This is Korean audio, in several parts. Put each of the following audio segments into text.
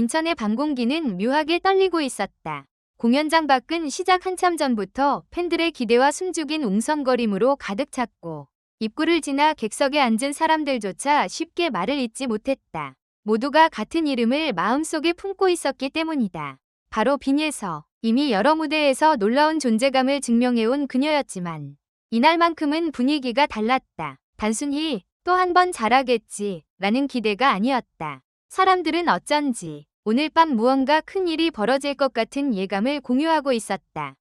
인천의 방공기는 묘하게 떨리고 있었다. 공연장 밖은 시작 한참 전부터 팬들의 기대와 숨죽인 웅성거림으로 가득 찼고 입구를 지나 객석에 앉은 사람들조차 쉽게 말을 잇지 못했다. 모두가 같은 이름을 마음속에 품고 있었기 때문이다. 바로 빈예서. 이미 여러 무대에서 놀라운 존재감을 증명해온 그녀였지만 이날만큼은 분위기가 달랐다. 단순히 또 한 번 잘하겠지 라는 기대가 아니었다. 사람들은 어쩐지 오늘 밤 무언가 큰 일이 벌어질 것 같은 예감을 공유하고 있었다.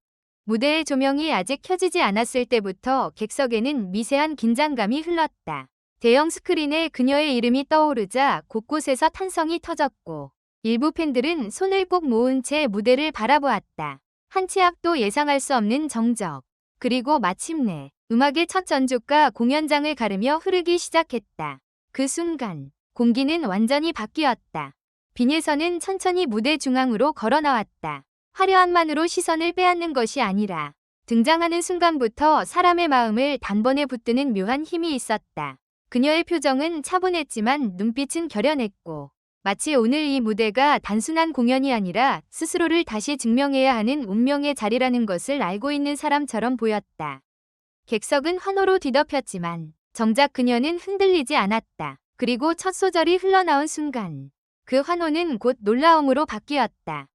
무대의 조명이 아직 켜지지 않았을 때부터 객석에는 미세한 긴장감이 흘렀다. 대형 스크린에 그녀의 이름이 떠오르자 곳곳에서 탄성이 터졌고 일부 팬들은 손을 꼭 모은 채 무대를 바라보았다. 한 치 앞도 예상할 수 없는 정적. 그리고 마침내 음악의 첫 전주가 공연장을 가르며 흐르기 시작했다. 그 순간 공기는 완전히 바뀌었다. 빈예서는 천천히 무대 중앙으로 걸어 나왔다. 화려함만으로 시선을 빼앗는 것이 아니라 등장하는 순간부터 사람의 마음을 단번에 붙드는 묘한 힘이 있었다. 그녀의 표정은 차분했지만 눈빛은 결연했고 마치 오늘 이 무대가 단순한 공연이 아니라 스스로를 다시 증명해야 하는 운명의 자리라는 것을 알고 있는 사람처럼 보였다. 객석은 환호로 뒤덮였지만 정작 그녀는 흔들리지 않았다. 그리고 첫 소절이 흘러나온 순간 그 환호는 곧 놀라움으로 바뀌었다.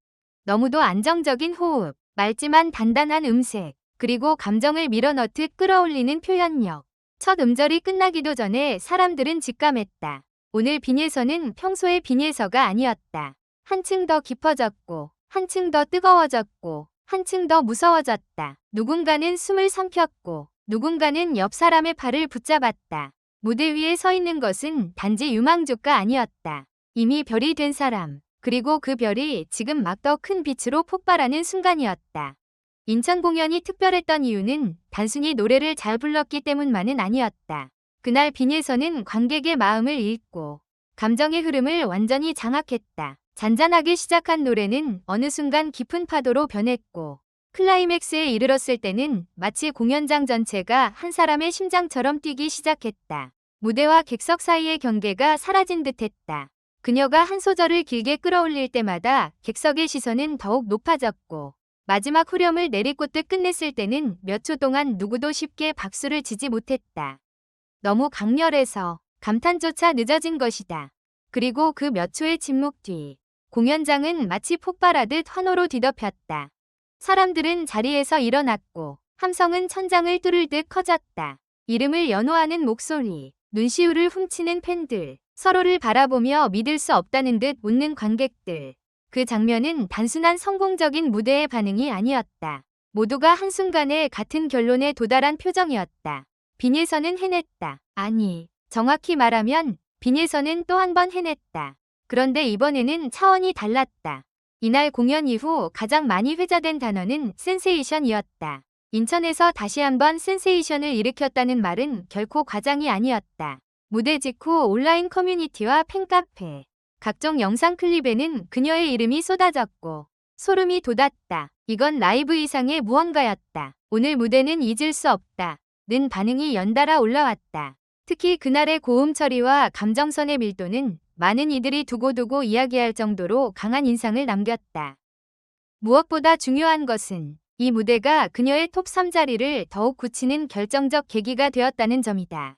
너무도 안정적인 호흡, 맑지만 단단한 음색, 그리고 감정을 밀어넣듯 끌어올리는 표현력. 첫 음절이 끝나기도 전에 사람들은 직감했다. 오늘 빈예서는 평소의 빈예서가 아니었다. 한층 더 깊어졌고, 한층 더 뜨거워졌고, 한층 더 무서워졌다. 누군가는 숨을 삼켰고, 누군가는 옆 사람의 팔을 붙잡았다. 무대 위에 서 있는 것은 단지 유망주가 아니었다. 이미 별이 된 사람, 그리고 그 별이 지금 막 더 큰 빛으로 폭발하는 순간이었다. 인천 공연이 특별했던 이유는 단순히 노래를 잘 불렀기 때문만은 아니었다. 그날 빈예서는 관객의 마음을 읽고 감정의 흐름을 완전히 장악했다. 잔잔하게 시작한 노래는 어느 순간 깊은 파도로 변했고 클라이맥스에 이르렀을 때는 마치 공연장 전체가 한 사람의 심장처럼 뛰기 시작했다. 무대와 객석 사이의 경계가 사라진 듯했다. 그녀가 한 소절을 길게 끌어올릴 때마다 객석의 시선은 더욱 높아졌고 마지막 후렴을 내리꽂듯 끝냈을 때는 몇 초 동안 누구도 쉽게 박수를 치지 못했다. 너무 강렬해서 감탄조차 늦어진 것이다. 그리고 그 몇 초의 침묵 뒤 공연장은 마치 폭발하듯 환호로 뒤덮였다. 사람들은 자리에서 일어났고 함성은 천장을 뚫을 듯 커졌다. 이름을 연호하는 목소리, 눈시울을 훔치는 팬들, 서로를 바라보며 믿을 수 없다는 듯 웃는 관객들. 그 장면은 단순한 성공적인 무대의 반응이 아니었다. 모두가 한순간에 같은 결론에 도달한 표정이었다. 빈예서는 해냈다. 아니, 정확히 말하면 빈예서는 또 한 번 해냈다. 그런데 이번에는 차원이 달랐다. 이날 공연 이후 가장 많이 회자된 단어는 센세이션이었다. 인천에서 다시 한번 센세이션을 일으켰다는 말은 결코 과장이 아니었다. 무대 직후 온라인 커뮤니티와 팬카페, 각종 영상 클립에는 그녀의 이름이 쏟아졌고 소름이 돋았다. 이건 라이브 이상의 무언가였다. 오늘 무대는 잊을 수 없다. 는 반응이 연달아 올라왔다. 특히 그날의 고음 처리와 감정선의 밀도는 많은 이들이 두고두고 이야기할 정도로 강한 인상을 남겼다. 무엇보다 중요한 것은 이 무대가 그녀의 톱 3자리를 더욱 굳히는 결정적 계기가 되었다는 점이다.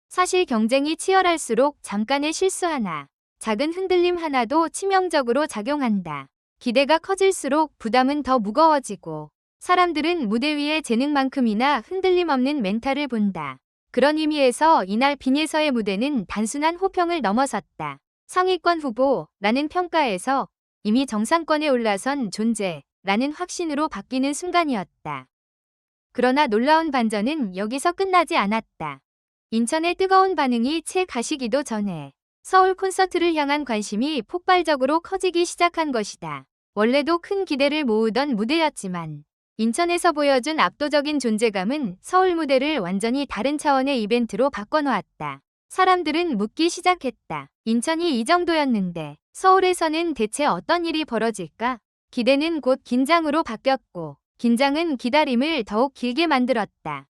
사실 경쟁이 치열할수록 잠깐의 실수 하나, 작은 흔들림 하나도 치명적으로 작용한다. 기대가 커질수록 부담은 더 무거워지고 사람들은 무대 위의 재능만큼이나 흔들림 없는 멘탈을 본다. 그런 의미에서 이날 빈예서의 무대는 단순한 호평을 넘어섰다. 상위권 후보라는 평가에서 이미 정상권에 올라선 존재라는 확신으로 바뀌는 순간이었다. 그러나 놀라운 반전은 여기서 끝나지 않았다. 인천의 뜨거운 반응이 채 가시기도 전에 서울 콘서트를 향한 관심이 폭발적으로 커지기 시작한 것이다. 원래도 큰 기대를 모으던 무대였지만 인천에서 보여준 압도적인 존재감은 서울 무대를 완전히 다른 차원의 이벤트로 바꿔놓았다. 사람들은 묻기 시작했다. 인천이 이 정도였는데 서울에서는 대체 어떤 일이 벌어질까? 기대는 곧 긴장으로 바뀌었고 긴장은 기다림을 더욱 길게 만들었다.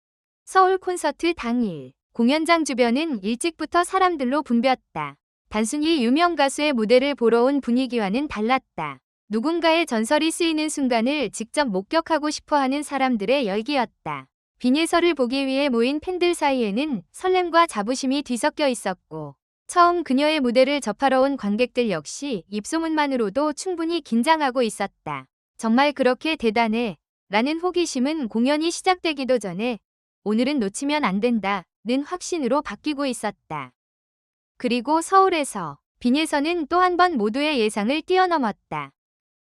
서울 콘서트 당일 공연장 주변은 일찍부터 사람들로 붐볐다. 단순히 유명 가수의 무대를 보러 온 분위기와는 달랐다. 누군가의 전설이 쓰이는 순간을 직접 목격하고 싶어하는 사람들의 열기였다. 빈예서를 보기 위해 모인 팬들 사이에는 설렘과 자부심이 뒤섞여 있었고, 처음 그녀의 무대를 접하러 온 관객들 역시 입소문만으로도 충분히 긴장하고 있었다. 정말 그렇게 대단해? 라는 호기심은 공연이 시작되기도 전에 오늘은 놓치면 안 된다는 확신으로 바뀌고 있었다. 그리고 서울에서 빈예서는 또 한 번 모두의 예상을 뛰어넘었다.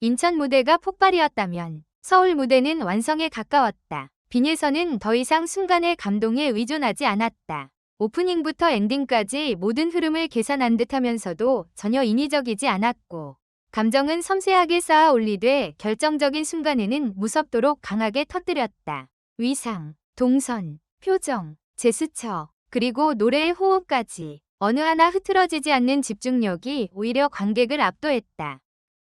인천 무대가 폭발이었다면 서울 무대는 완성에 가까웠다. 빈예서는 더 이상 순간의 감동에 의존하지 않았다. 오프닝부터 엔딩까지 모든 흐름을 계산한 듯하면서도 전혀 인위적이지 않았고, 감정은 섬세하게 쌓아 올리되 결정적인 순간에는 무섭도록 강하게 터뜨렸다. 위상, 동선, 표정, 제스처, 그리고 노래의 호흡까지 어느 하나 흐트러지지 않는 집중력이 오히려 관객을 압도했다.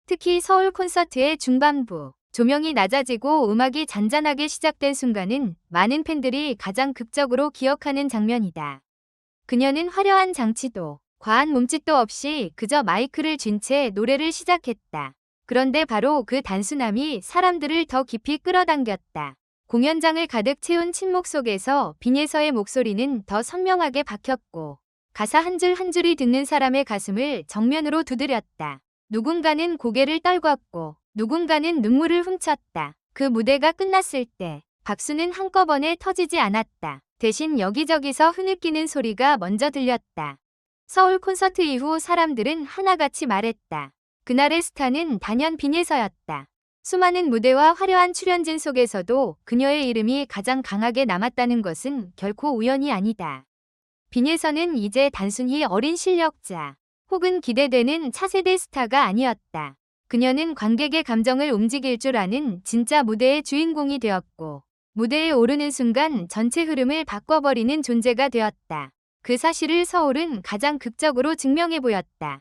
특히 서울 콘서트의 중반부, 조명이 낮아지고 음악이 잔잔하게 시작된 순간은 많은 팬들이 가장 극적으로 기억하는 장면이다. 그녀는 화려한 장치도 과한 몸짓도 없이 그저 마이크를 쥔 채 노래를 시작했다. 그런데 바로 그 단순함이 사람들을 더 깊이 끌어당겼다. 공연장을 가득 채운 침묵 속에서 빈예서의 목소리는 더 선명하게 박혔고, 가사 한 줄 한 줄이 듣는 사람의 가슴을 정면으로 두드렸다. 누군가는 고개를 떨궜고 누군가는 눈물을 훔쳤다. 그 무대가 끝났을 때 박수는 한꺼번에 터지지 않았다. 대신 여기저기서 흐느끼는 소리가 먼저 들렸다. 서울 콘서트 이후 사람들은 하나같이 말했다. 그날의 스타는 단연 빈예서였다. 수많은 무대와 화려한 출연진 속에서도 그녀의 이름이 가장 강하게 남았다는 것은 결코 우연이 아니다. 빈예서는 이제 단순히 어린 실력자 혹은 기대되는 차세대 스타가 아니었다. 그녀는 관객의 감정을 움직일 줄 아는 진짜 무대의 주인공이 되었고, 무대에 오르는 순간 전체 흐름을 바꿔버리는 존재가 되었다. 그 사실을 서울은 가장 극적으로 증명해 보였다.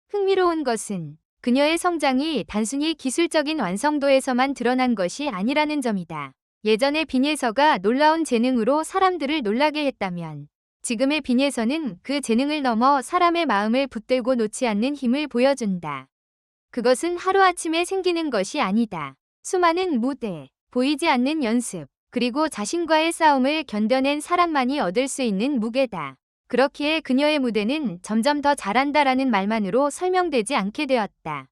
흥미로운 것은 그녀의 성장이 단순히 기술적인 완성도에서만 드러난 것이 아니라는 점이다. 예전에 빈예서가 놀라운 재능으로 사람들을 놀라게 했다면, 지금의 빈예서는 그 재능을 넘어 사람의 마음을 붙들고 놓지 않는 힘을 보여준다. 그것은 하루아침에 생기는 것이 아니다. 수많은 무대, 보이지 않는 연습, 그리고 자신과의 싸움을 견뎌낸 사람만이 얻을 수 있는 무게다. 그렇기에 그녀의 무대는 점점 더 잘한다라는 말만으로 설명되지 않게 되었다.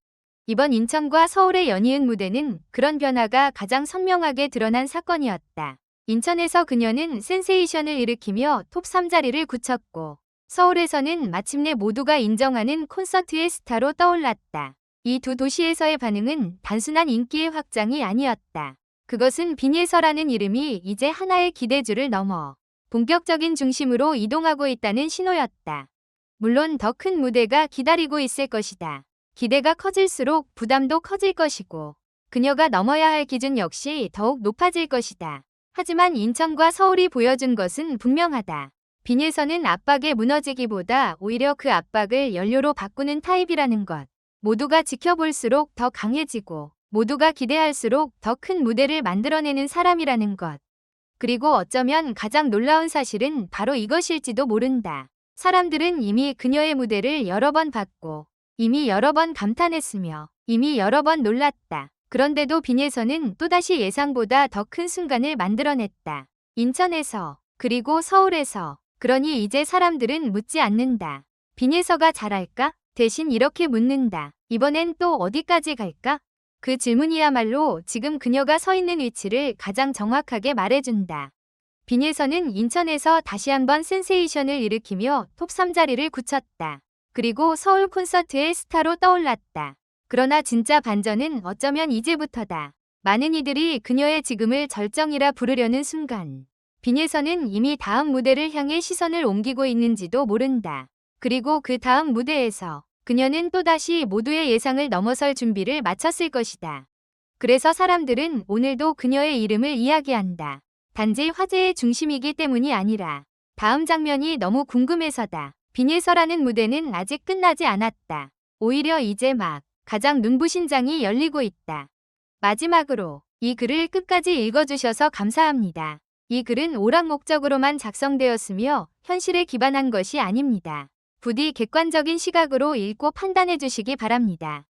이번 인천과 서울의 연이은 무대는 그런 변화가 가장 선명하게 드러난 사건이었다. 인천에서 그녀는 센세이션을 일으키며 톱 3자리를 굳혔고, 서울에서는 마침내 모두가 인정하는 콘서트의 스타로 떠올랐다. 이 두 도시에서의 반응은 단순한 인기의 확장이 아니었다. 그것은 빈예서라는 이름이 이제 하나의 기대주를 넘어 본격적인 중심으로 이동하고 있다는 신호였다. 물론 더 큰 무대가 기다리고 있을 것이다. 기대가 커질수록 부담도 커질 것이고, 그녀가 넘어야 할 기준 역시 더욱 높아질 것이다. 하지만 인천과 서울이 보여준 것은 분명하다. 빈예서는 압박에 무너지기보다 오히려 그 압박을 연료로 바꾸는 타입이라는 것. 모두가 지켜볼수록 더 강해지고, 모두가 기대할수록 더 큰 무대를 만들어내는 사람이라는 것. 그리고 어쩌면 가장 놀라운 사실은 바로 이것일지도 모른다. 사람들은 이미 그녀의 무대를 여러 번 봤고, 이미 여러 번 감탄했으며, 이미 여러 번 놀랐다. 그런데도 빈예서는 또다시 예상보다 더 큰 순간을 만들어냈다. 인천에서, 그리고 서울에서. 그러니 이제 사람들은 묻지 않는다. 빈예서가 잘할까? 대신 이렇게 묻는다. 이번엔 또 어디까지 갈까? 그 질문이야말로 지금 그녀가 서 있는 위치를 가장 정확하게 말해준다. 빈예서는 인천에서 다시 한번 센세이션을 일으키며 톱 3자리를 굳혔다. 그리고 서울 콘서트의 스타로 떠올랐다. 그러나 진짜 반전은 어쩌면 이제부터다. 많은 이들이 그녀의 지금을 절정이라 부르려는 순간, 빈예서는 이미 다음 무대를 향해 시선을 옮기고 있는지도 모른다. 그리고 그 다음 무대에서 그녀는 또다시 모두의 예상을 넘어설 준비를 마쳤을 것이다. 그래서 사람들은 오늘도 그녀의 이름을 이야기한다. 단지 화제의 중심이기 때문이 아니라 다음 장면이 너무 궁금해서다. 빈예서라는 무대는 아직 끝나지 않았다. 오히려 이제 막 가장 눈부신 장이 열리고 있다. 마지막으로 이 글을 끝까지 읽어주셔서 감사합니다. 이 글은 오락 목적으로만 작성되었으며 현실에 기반한 것이 아닙니다. 부디 객관적인 시각으로 읽고 판단해 주시기 바랍니다.